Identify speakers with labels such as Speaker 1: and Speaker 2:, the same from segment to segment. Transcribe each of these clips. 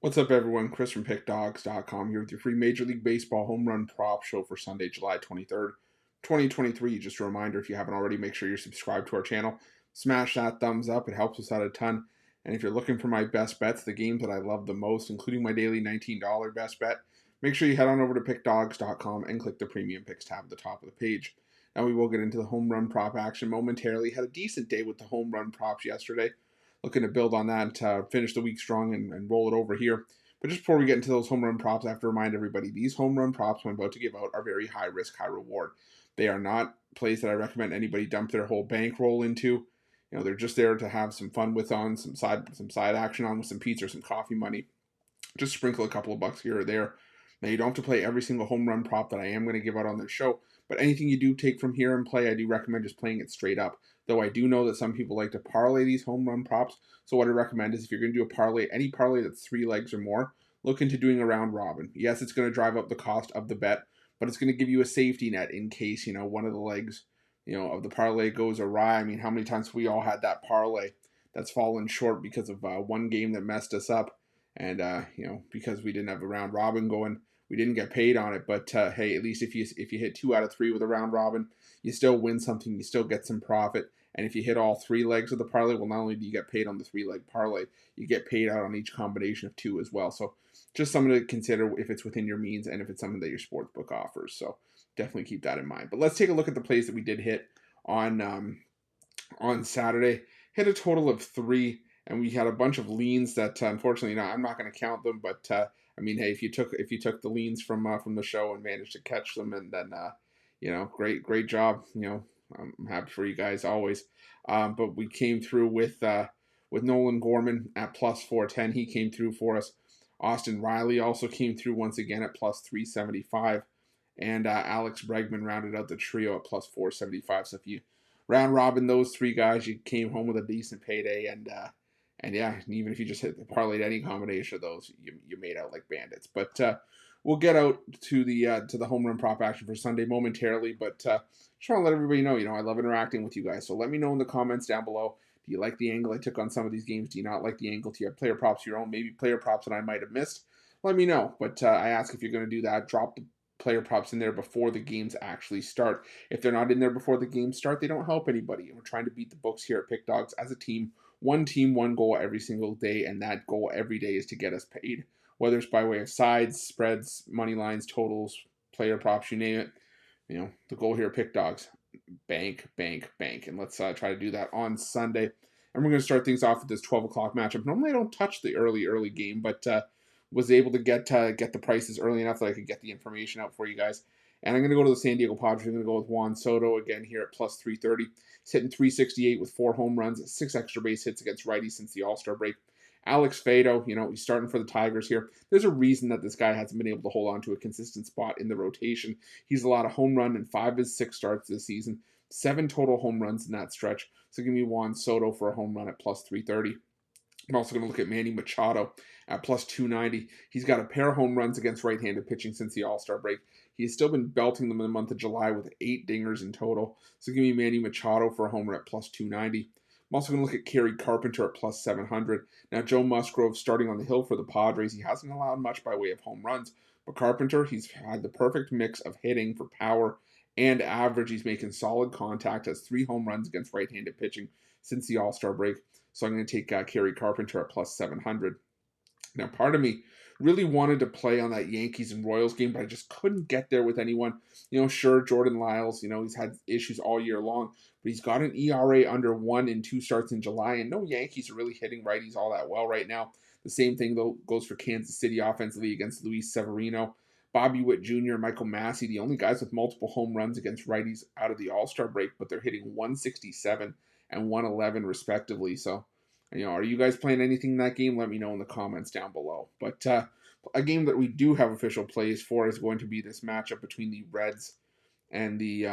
Speaker 1: What's up, everyone? Chris from Pickdawgz.com here with your free Major League Baseball home run prop show for Sunday, July 23rd, 2023. Just a reminder, if you haven't already, make sure you're subscribed to our channel. Smash that thumbs up. It helps us out a ton. And if you're looking for my best bets, the games that I love the most, including my daily $19 best bet, make sure you head on over to Pickdawgz.com and click the Premium Picks tab at the top of the page. Now we will get into the home run prop action momentarily. Had a decent day with the home run props yesterday. Looking to build on that to finish the week strong and roll it over here. But just before we get into those home run props, I have to remind everybody these home run props I'm about to give out are very high risk, high reward. They are not plays that I recommend anybody dump their whole bankroll into. They're just there to have some fun with on, some side action on with some pizza or some coffee money. Just sprinkle a couple of bucks here or there. Now, you don't have to play every single home run prop that I am going to give out on this show, but anything you do take from here and play, I do recommend just playing it straight up. Though I do know that some people like to parlay these home run props, so what I recommend is if you're going to do a parlay, any parlay that's 3 legs or more, look into doing a round robin. Yes, it's going to drive up the cost of the bet, but it's going to give you a safety net in case, one of the legs, of the parlay goes awry. I mean, how many times have we all had that parlay that's fallen short because of one game that messed us up? And because we didn't have a round robin going, we didn't get paid on it. But hey, at least if you hit 2 out of 3 with a round robin, you still win something. You still get some profit. And if you hit all 3 legs of the parlay, well, not only do you get paid on the 3-leg parlay, you get paid out on each combination of 2 as well. So just something to consider if it's within your means and if it's something that your sportsbook offers. So definitely keep that in mind. But let's take a look at the plays that we did hit on Saturday. Hit a total of 3. And we had a bunch of leans that unfortunately, I'm not going to count them. But I mean, hey, if you took the leans from the show and managed to catch them, and then great job. I'm happy for you guys always. But we came through with Nolan Gorman at plus 410. He came through for us. Austin Riley also came through once again at plus 375. And Alex Bregman rounded out the trio at plus 475. So if you round robin those 3 guys, you came home with a decent payday. And yeah, even if you just hit the parlayed any combination of those, you made out like bandits. But we'll get out to the home run prop action for Sunday momentarily. But just want to let everybody know, I love interacting with you guys. So let me know in the comments down below. Do you like the angle I took on some of these games? Do you not like the angle? Do you have player props of your own? Maybe player props that I might have missed? Let me know. But I ask if you're going to do that, drop the player props in there before the games actually start. If they're not in there before the games start, they don't help anybody. And we're trying to beat the books here at Pickdawgz as a team. One team, one goal every single day, and that goal every day is to get us paid. Whether it's by way of sides, spreads, money lines, totals, player props, you name it. The goal here at Pickdawgz, bank, bank, bank. And let's try to do that on Sunday. And we're going to start things off with this 12 o'clock matchup. Normally I don't touch the early game, but was able to get the prices early enough that I could get the information out for you guys. And I'm going to go to the San Diego Padres. I'm going to go with Juan Soto again here at plus 330. He's hitting 368 with 4 home runs, 6 extra base hits against righties since the All-Star break. Alex Fado, he's starting for the Tigers here. There's a reason that this guy hasn't been able to hold on to a consistent spot in the rotation. He's allowed a home run in 5 of his 6 starts this season, 7 total home runs in that stretch. So give me Juan Soto for a home run at plus 330. I'm also going to look at Manny Machado at plus 290. He's got a pair of home runs against right-handed pitching since the All-Star break. He has still been belting them in the month of July with 8 dingers in total. So give me Manny Machado for a homer at plus 290. I'm also going to look at Kerry Carpenter at plus 700. Now, Joe Musgrove starting on the hill for the Padres. He hasn't allowed much by way of home runs. But Carpenter, he's had the perfect mix of hitting for power and average. He's making solid contact, has 3 home runs against right-handed pitching since the All-Star break. So I'm going to take Kerry Carpenter at plus 700. Now, part of me really wanted to play on that Yankees and Royals game, but I just couldn't get there with anyone. Sure, Jordan Lyles, he's had issues all year long, but he's got an ERA under 1 in 2 starts in July, and no Yankees are really hitting righties all that well right now. The same thing, though, goes for Kansas City offensively against Luis Severino. Bobby Witt Jr., Michael Massey, the only guys with multiple home runs against righties out of the All-Star break, but they're hitting 167 and 111 respectively. So, are you guys playing anything in that game? Let me know in the comments down below. But a game that we do have official plays for is going to be this matchup between the Reds and the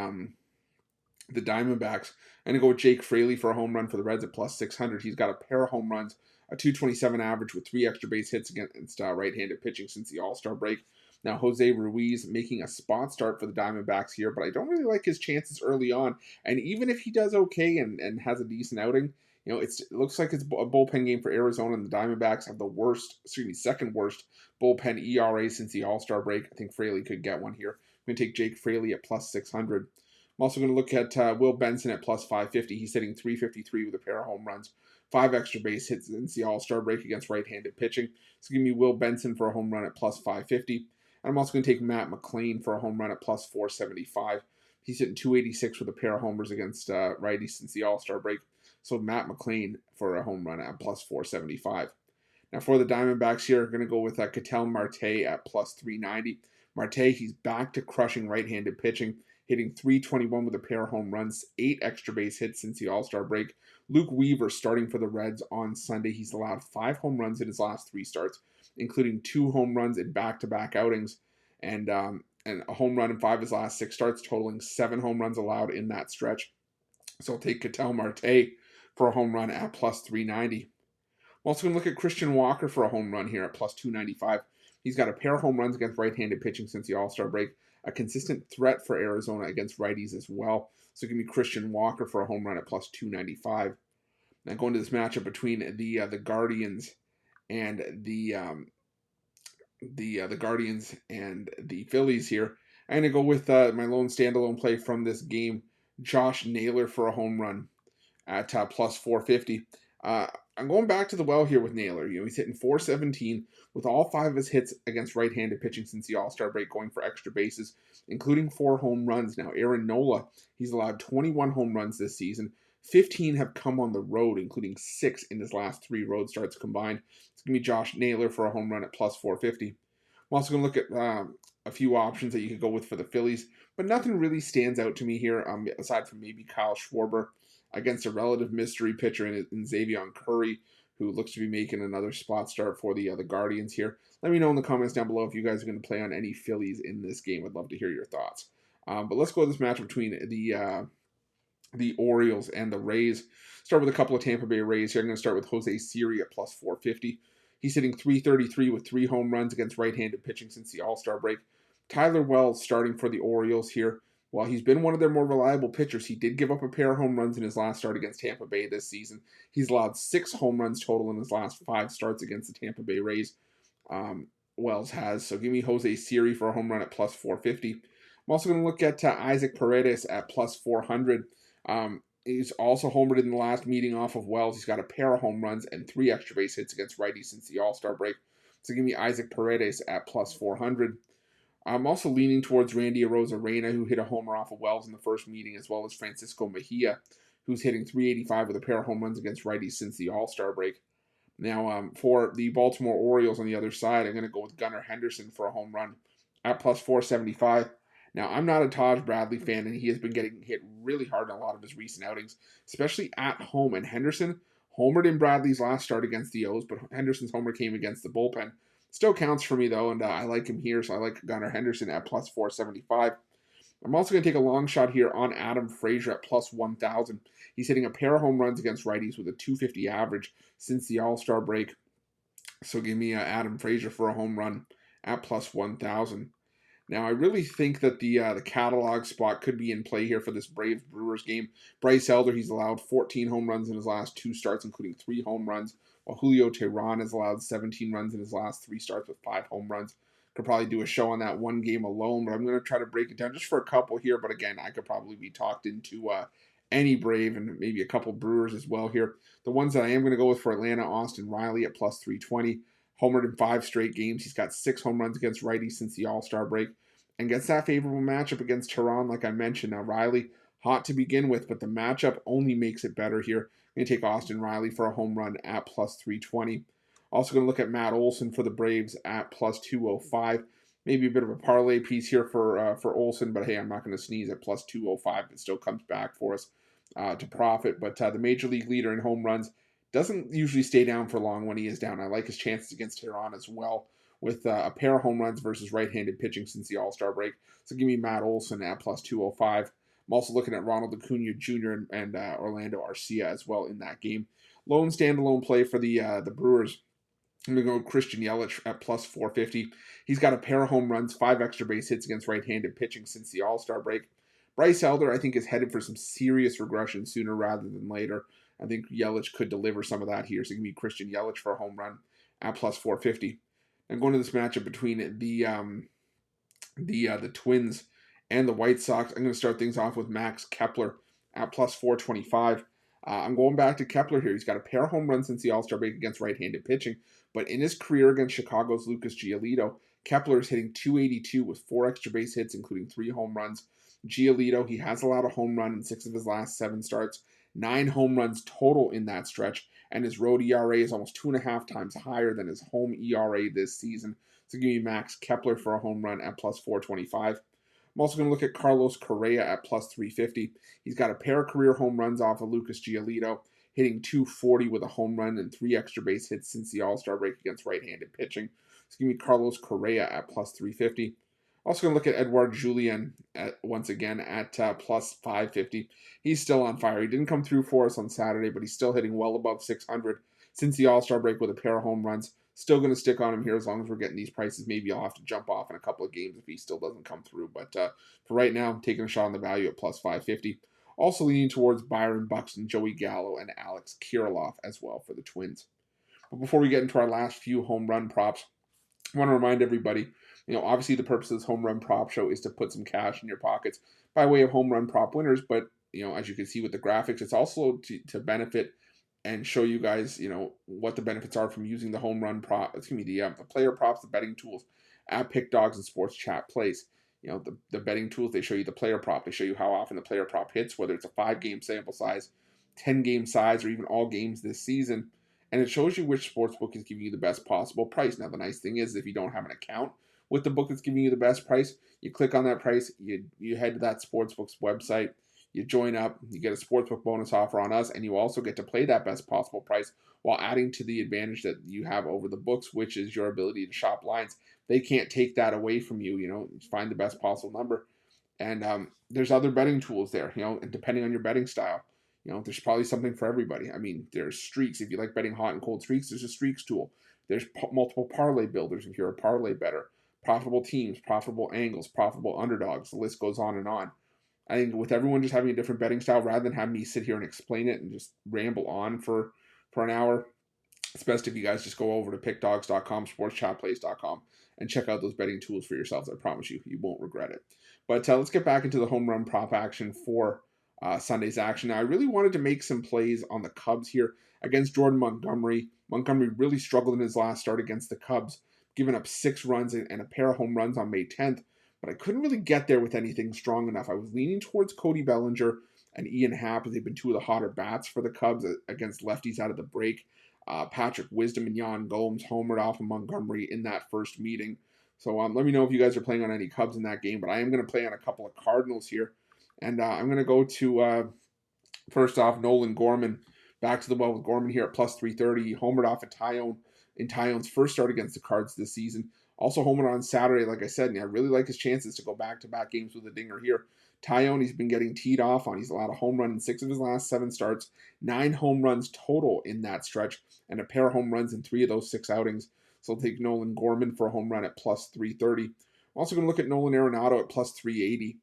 Speaker 1: Diamondbacks. I'm going to go with Jake Fraley for a home run for the Reds at plus 600. He's got a pair of home runs, a 227 average with 3 extra base hits against right-handed pitching since the All-Star break. Now, Jose Ruiz making a spot start for the Diamondbacks here, but I don't really like his chances early on. And even if he does okay and has a decent outing, It looks like it's a bullpen game for Arizona, and the Diamondbacks have second worst bullpen ERA since the All-Star break. I think Fraley could get one here. I'm going to take Jake Fraley at plus 600. I'm also going to look at Will Benson at plus 550. He's hitting 353 with a pair of home runs, 5 extra base hits since the All-Star break against right-handed pitching. So give me Will Benson for a home run at plus 550. And I'm also going to take Matt McLain for a home run at plus 475. He's hitting 286 with a pair of homers against righties since the All-Star break. So Matt McLain for a home run at plus 475. Now for the Diamondbacks here, I'm going to go with Ketel Marte at plus 390. Marte, he's back to crushing right-handed pitching, hitting 321 with a pair of home runs, 8 extra base hits since the All-Star break. Luke Weaver starting for the Reds on Sunday. He's allowed 5 home runs in his last 3 starts, including 2 home runs in back-to-back outings, and a home run in 5 of his last 6 starts, totaling 7 home runs allowed in that stretch. So I'll take Ketel Marte for a home run at plus 390. I'm also going to look at Christian Walker for a home run here at plus 295. He's got a pair of home runs against right-handed pitching since the All-Star break, a consistent threat for Arizona against righties as well. So give me Christian Walker for a home run at plus 295. Now going to this matchup between the Guardians and the Guardians and the Phillies here, I'm going to go with my lone standalone play from this game, Josh Naylor for a home run at plus 450. I'm going back to the well here with Naylor. He's hitting 417 with all 5 of his hits against right-handed pitching since the All-Star break, going for extra bases, including 4 home runs. Now, Aaron Nola, he's allowed 21 home runs this season. 15 have come on the road, including 6 in his last 3 road starts combined. It's going to be Josh Naylor for a home run at plus 450. I'm also going to look at a few options that you could go with for the Phillies, but nothing really stands out to me here, aside from maybe Kyle Schwarber against a relative mystery pitcher in Xavier Curry, who looks to be making another spot start for the Guardians here. Let me know in the comments down below if you guys are going to play on any Phillies in this game. I'd love to hear your thoughts. But let's go to this match between the Orioles and the Rays. Start with a couple of Tampa Bay Rays here. I'm going to start with Jose Siri at plus 450. He's hitting 333 with 3 home runs against right-handed pitching since the All-Star break. Tyler Wells starting for the Orioles here. While he's been one of their more reliable pitchers, he did give up a pair of home runs in his last start against Tampa Bay this season. He's allowed 6 home runs total in his last 5 starts against the Tampa Bay Rays. Wells has. So give me Jose Siri for a home run at plus 450. I'm also going to look at Isaac Paredes at plus 400. He's also homered in the last meeting off of Wells. He's got a pair of home runs and 3 extra base hits against righties since the All-Star break. So give me Isaac Paredes at plus 400. I'm also leaning towards Randy Arozarena, who hit a homer off of Wells in the first meeting, as well as Francisco Mejia, who's hitting 385 with a pair of home runs against righties since the All-Star break. Now, for the Baltimore Orioles on the other side, I'm going to go with Gunnar Henderson for a home run at plus 475. Now, I'm not a Taj Bradley fan, and he has been getting hit really hard in a lot of his recent outings, especially at home. And Henderson homered in Bradley's last start against the O's, but Henderson's homer came against the bullpen. Still counts for me, though, and I like him here, so I like Gunnar Henderson at plus 475. I'm also going to take a long shot here on Adam Frazier at plus 1,000. He's hitting a pair of home runs against righties with a 250 average since the All-Star break. So give me Adam Frazier for a home run at plus 1,000. Now, I really think that the catalog spot could be in play here for this Braves-Brewers game. Bryce Elder, he's allowed 14 home runs in his last 2 starts, including 3 home runs, while Julio Teheran has allowed 17 runs in his last 3 starts with 5 home runs. Could probably do a show on that one game alone, but I'm going to try to break it down just for a couple here. But again, I could probably be talked into any Brave and maybe a couple Brewers as well here. The ones that I am going to go with for Atlanta, Austin Riley at plus 320. Homered in 5 straight games. He's got 6 home runs against righties since the All-Star break. And gets that favorable matchup against Teheran, like I mentioned. Now, Riley, hot to begin with, but the matchup only makes it better here. I'm going to take Austin Riley for a home run at plus 320. Also going to look at Matt Olson for the Braves at plus 205. Maybe a bit of a parlay piece here for Olson, but hey, I'm not going to sneeze at plus 205. It still comes back for us to profit. But the Major League leader in home runs doesn't usually stay down for long when he is down. I like his chances against Teheran as well, with a pair of home runs versus right-handed pitching since the All-Star break. So give me Matt Olson at plus 205. I'm also looking at Ronald Acuna Jr. and Orlando Arcia as well in that game. Lone standalone play for the Brewers. I'm going to go Christian Yelich at plus 450. He's got a pair of home runs, 5 extra base hits against right-handed pitching since the All-Star break. Bryce Elder, I think, is headed for some serious regression sooner rather than later. I think Yelich could deliver some of that here. So give me Christian Yelich for a home run at plus 450. And going to this matchup between the Twins and the White Sox, I'm going to start things off with Max Kepler at plus 425. I'm going back to Kepler here. He's got a pair of home runs since the All-Star break against right-handed pitching, but in his career against Chicago's Lucas Giolito, Kepler is hitting 282 with 4 extra base hits, including 3 home runs. Giolito, he has allowed a home run in 6 of his last 7 starts, 9 home runs total in that stretch, and his road ERA is almost 2.5 times higher than his home ERA this season. So give me Max Kepler for a home run at plus 425. I'm also going to look at Carlos Correa at plus 350. He's got a pair of career home runs off of Lucas Giolito, hitting 240 with a home run and 3 extra base hits since the All-Star break against right-handed pitching. So give me Carlos Correa at plus 350. Also going to look at Edouard Julien once again at plus 550. He's still on fire. He didn't come through for us on Saturday, but he's still hitting well above 600 since the All-Star break with a pair of home runs. Still going to stick on him here as long as we're getting these prices. Maybe I'll have to jump off in a couple of games if he still doesn't come through. But for right now, I'm taking a shot on the value at plus 550. Also leaning towards Byron Buxton, Joey Gallo, and Alex Kirilloff as well for the Twins. But before we get into our last few home run props, I want to remind everybody, obviously the purpose of this home run prop show is to put some cash in your pockets by way of home run prop winners. But, as you can see with the graphics, it's also to benefit and show you guys, what the benefits are from using the home run prop, the player props, the betting tools at Pickdawgz and Sports Chat Plays. The betting tools, they show you the player prop. They show you how often the player prop hits, whether it's a 5-game sample size, 10-game size, or even all games this season. And it shows you which sportsbook is giving you the best possible price. Now, the nice thing is if you don't have an account with the book that's giving you the best price, you click on that price, you head to that sportsbook's website, you join up, you get a sportsbook bonus offer on us, and you also get to play that best possible price while adding to the advantage that you have over the books, which is your ability to shop lines. They can't take that away from you, find the best possible number. And there's other betting tools there, and depending on your betting style, there's probably something for everybody. I mean, there's streaks. If you like betting hot and cold streaks, there's a streaks tool. There's multiple parlay builders if you're a parlay bettor. Profitable teams, profitable angles, profitable underdogs. The list goes on and on. I think with everyone just having a different betting style, rather than have me sit here and explain it and just ramble on for an hour, it's best if you guys just go over to pickdawgz.com, sportschatplays.com, and check out those betting tools for yourselves. I promise you won't regret it. But let's get back into the home run prop action for Sunday's action. Now, I really wanted to make some plays on the Cubs here against Jordan Montgomery. Montgomery really struggled in his last start against the Cubs, giving up 6 runs and a pair of home runs on May 10th. But I couldn't really get there with anything strong enough. I was leaning towards Cody Bellinger and Ian Happ, as they've been 2 of the hotter bats for the Cubs against lefties out of the break. Patrick Wisdom and Yan Gomes homered off of Montgomery in that first meeting. So let me know if you guys are playing on any Cubs in that game. But I am going to play on a couple of Cardinals here. And I'm going to go to, first off, Nolan Gorman. Back to the well with Gorman here at plus 330. He homered off at Taillon in Taillon's first start against the Cards this season. Also homered on Saturday, like I said, and I really like his chances to go back-to-back games with a dinger here. Taillon, he's been getting teed off on. He's allowed a home run in 6 of his last 7 starts, 9 home runs total in that stretch, and a pair of home runs in 3 of those 6 outings. So I'll take Nolan Gorman for a home run at plus 330. I'm also going to look at Nolan Arenado at plus 380.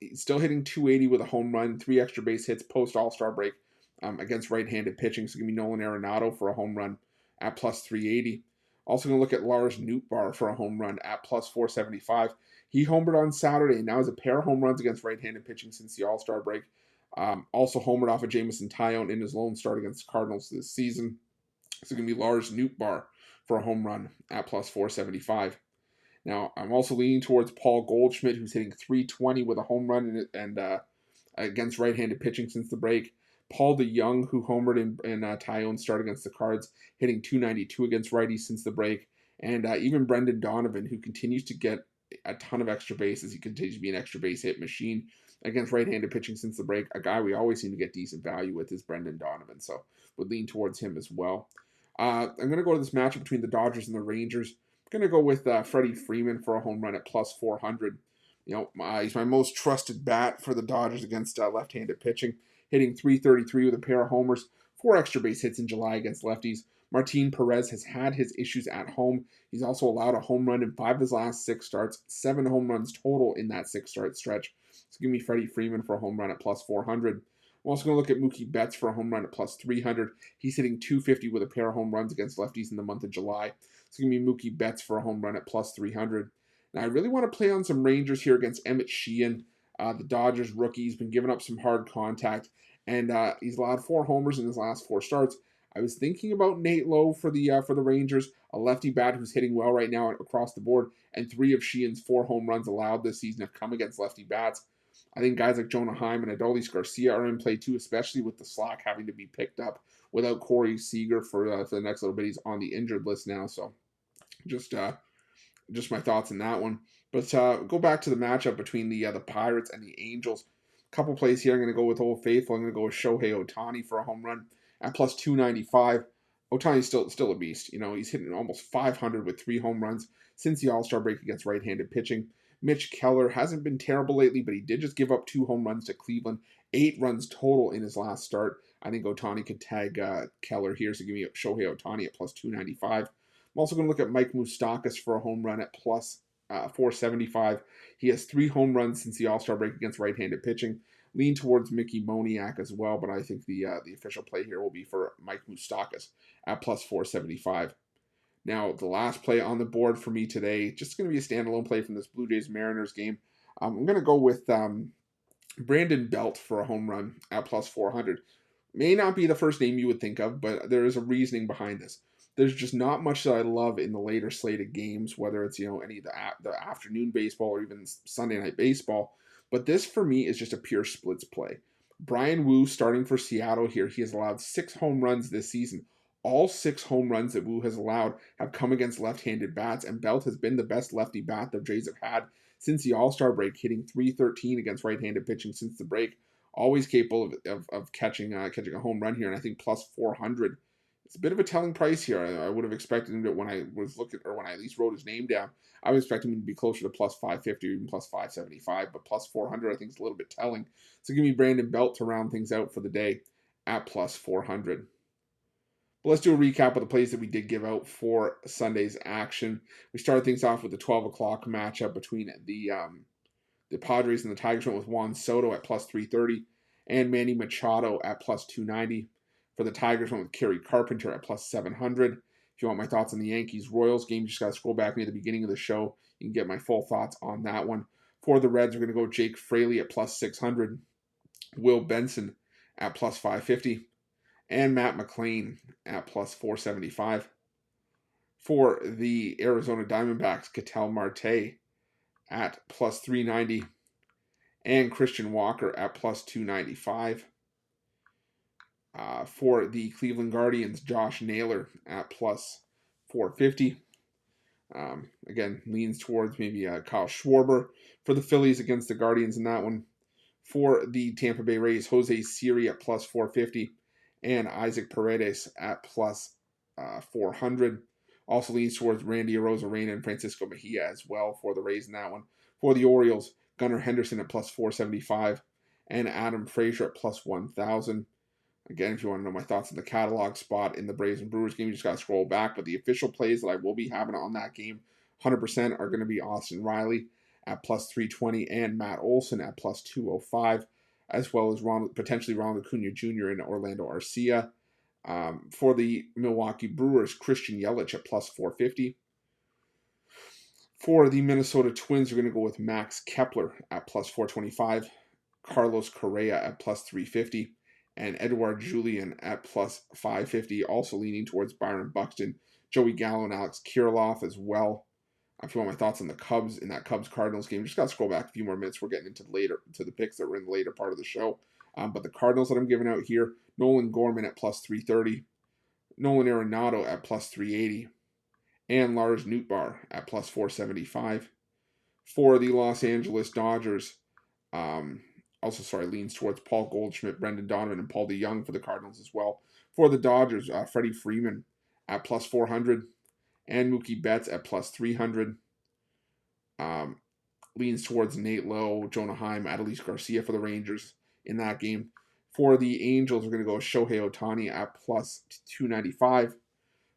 Speaker 1: He's still hitting 280 with a home run, 3 extra base hits post All-Star break against right-handed pitching. So give me Nolan Arenado for a home run at plus 380. Also going to look at Lars Nootbaar for a home run at plus 475. He homered on Saturday and now has a pair of home runs against right-handed pitching since the All-Star break. Also homered off of Jameson Taillon in his lone start against the Cardinals this season. So going to be Lars Nootbaar for a home run at plus 475. Now, I'm also leaning towards Paul Goldschmidt, who's hitting 320 with a home run and against right-handed pitching since the break. Paul DeYoung, who homered in Taillon's start against the Cards, hitting 292 against righties since the break. And even Brendan Donovan, who continues to get a ton of extra bases. He continues to be an extra base hit machine against right-handed pitching since the break. A guy we always seem to get decent value with is Brendan Donovan, so would lean towards him as well. I'm going to go to this matchup between the Dodgers and the Rangers. I'm going to go with Freddie Freeman for a home run at plus 400. He's my most trusted bat for the Dodgers against left-handed pitching, hitting 333 with a pair of homers, 4 extra base hits in July against lefties. Martin Perez has had his issues at home. He's also allowed a home run in 5 of his last 6 starts, 7 home runs total in that 6-start stretch. So give me Freddie Freeman for a home run at plus 400. I'm also going to look at Mookie Betts for a home run at plus 300. He's hitting 250 with a pair of home runs against lefties in the month of July. It's going to be Mookie Betts for a home run at plus 300. Now, I really want to play on some Rangers here against Emmett Sheehan, the Dodgers rookie. He's been giving up some hard contact, and he's allowed 4 homers in his last 4 starts. I was thinking about Nate Lowe for the Rangers, a lefty bat who's hitting well right now across the board, and 3 of Sheehan's 4 home runs allowed this season have come against lefty bats. I think guys like Jonah Heim and Adolis Garcia are in play too, especially with the slack having to be picked up without Corey Seager for the next little bit. He's on the injured list now, so just my thoughts on that one. But go back to the matchup between the Pirates and the Angels. A couple plays here. I'm going to go with Old Faithful. I'm going to go with Shohei Ohtani for a home run at plus 295. Ohtani's still a beast. You know, he's hitting almost 500 with 3 home runs since the All-Star break against right-handed pitching. Mitch Keller hasn't been terrible lately, but he did just give up 2 home runs to Cleveland, 8 runs total in his last start. I think Ohtani could tag Keller here, so give me Shohei Ohtani at plus 295. I'm also going to look at Mike Moustakas for a home run at plus 475. He has 3 home runs since the All-Star break against right-handed pitching. Lean towards Mickey Moniak as well, but I think the official play here will be for Mike Moustakas at plus 475. Now, the last play on the board for me today, just going to be a standalone play from this Blue Jays-Mariners game. I'm going to go with Brandon Belt for a home run at plus 400. May not be the first name you would think of, but there is a reasoning behind this. There's just not much that I love in the later slate of games, whether it's any of the afternoon baseball or even Sunday night baseball. But this, for me, is just a pure splits play. Brian Wu starting for Seattle here. He has allowed 6 home runs this season. All 6 home runs that Wu has allowed have come against left-handed bats, and Belt has been the best lefty bat the Jays have had since the All-Star break, hitting .313 against right-handed pitching since the break. Always capable of catching a home run here, and I think plus 400. It's a bit of a telling price here. I would have expected him to, when I was looking, or when I at least wrote his name down, I was expecting him to be closer to plus 550 or even plus 575, but plus 400 I think is a little bit telling. So give me Brandon Belt to round things out for the day at plus 400. But let's do a recap of the plays that we did give out for Sunday's action. We started things off with the 12 o'clock matchup between the Padres and the Tigers. Went with Juan Soto at plus 330 and Manny Machado at plus 290. For the Tigers, went with Kerry Carpenter at plus 700. If you want my thoughts on the Yankees-Royals game, you just got to scroll back near the beginning of the show. You can get my full thoughts on that one. For the Reds, we're going to go Jake Fraley at plus 600, Will Benson at plus 550, and Matt McLain at plus 475. For the Arizona Diamondbacks, Ketel Marte at plus 390, and Christian Walker at plus 295. For the Cleveland Guardians, Josh Naylor at plus 450. Again, leans towards maybe Kyle Schwarber. For the Phillies against the Guardians in that one. For the Tampa Bay Rays, Jose Siri at plus 450. And Isaac Paredes at plus 400. Also leans towards Randy Arozarena and Francisco Mejia as well for the Rays in that one. For the Orioles, Gunnar Henderson at plus 475. And Adam Frazier at plus 1,000. Again, if you want to know my thoughts on the catalog spot in the Braves and Brewers game, you just got to scroll back. But the official plays that I will be having on that game, 100% are going to be Austin Riley at plus 320 and Matt Olson at plus 205, as well as potentially Ronald Acuna Jr. and Orlando Arcia. For the Milwaukee Brewers, Christian Yelich at plus 450. For the Minnesota Twins, you're going to go with Max Kepler at plus 425, Carlos Correa at plus 350, and Edouard Julien at plus 550, also leaning towards Byron Buxton, Joey Gallo, and Alex Kirilloff as well. If you want my thoughts on the Cubs in that Cubs-Cardinals game, just got to scroll back a few more minutes. We're getting into the picks that were in the later part of the show. But the Cardinals that I'm giving out here, Nolan Gorman at plus 330, Nolan Arenado at plus 380, and Lars Nootbaar at plus 475. For the Los Angeles Dodgers, leans towards Paul Goldschmidt, Brendan Donovan, and Paul DeYoung for the Cardinals as well. For the Dodgers, Freddie Freeman at plus 400, and Mookie Betts at plus 300. Leans towards Nate Lowe, Jonah Heim, Adolis Garcia for the Rangers in that game. For the Angels, we're going to go with Shohei Ohtani at plus 295.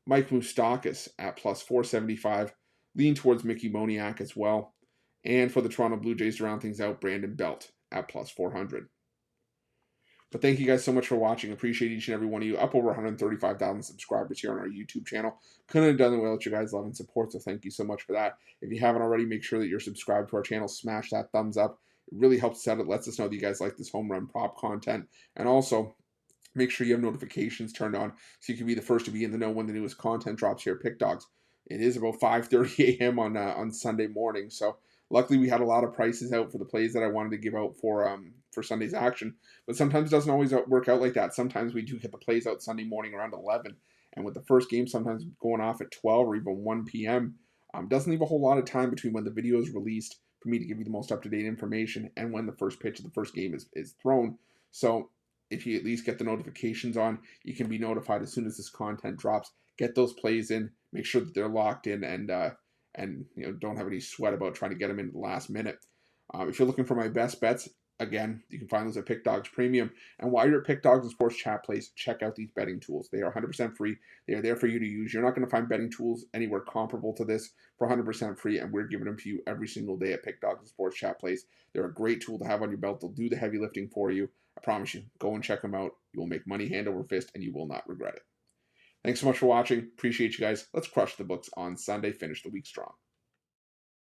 Speaker 1: Mike Moustakas at plus 475. Lean towards Mickey Moniak as well. And for the Toronto Blue Jays to round things out, Brandon Belt at plus 400. But thank you guys so much for watching. Appreciate each and every one of you. Up over 135,000 subscribers here on our YouTube channel. Couldn't have done it without you guys' love and support, so thank you so much for that. If you haven't already, make sure that you're subscribed to our channel. Smash that thumbs up. It really helps us out. It lets us know that you guys like this home run prop content. And also, make sure you have notifications turned on so you can be the first to be in the know when the newest content drops here at Pickdawgz. It is about 5:30 a.m. on Sunday morning, so luckily we had a lot of prices out for the plays that I wanted to give out for Sunday's action. But sometimes it doesn't always work out like that. Sometimes we do get the plays out Sunday morning around 11, and with the first game sometimes going off at 12 or even 1 p.m., doesn't leave a whole lot of time between when the video is released for me to give you the most up-to-date information and when the first pitch of the first game is thrown. So if you at least get the notifications on, you can be notified as soon as this content drops. Get those plays in, make sure that they're locked in, and don't have any sweat about trying to get them in at the last minute. If you're looking for my best bets, again, you can find those at Pickdawgz Premium. And while you're at Pickdawgz and Sports Chat Place, check out these betting tools. They are 100% free. They are there for you to use. You're not going to find betting tools anywhere comparable to this for 100% free, and we're giving them to you every single day at Pickdawgz and Sports Chat Place. They're a great tool to have on your belt. They'll do the heavy lifting for you. I promise you, go and check them out. You will make money hand over fist, and you will not regret it. Thanks so much for watching. Appreciate you guys. Let's crush the books on Sunday. Finish the week strong.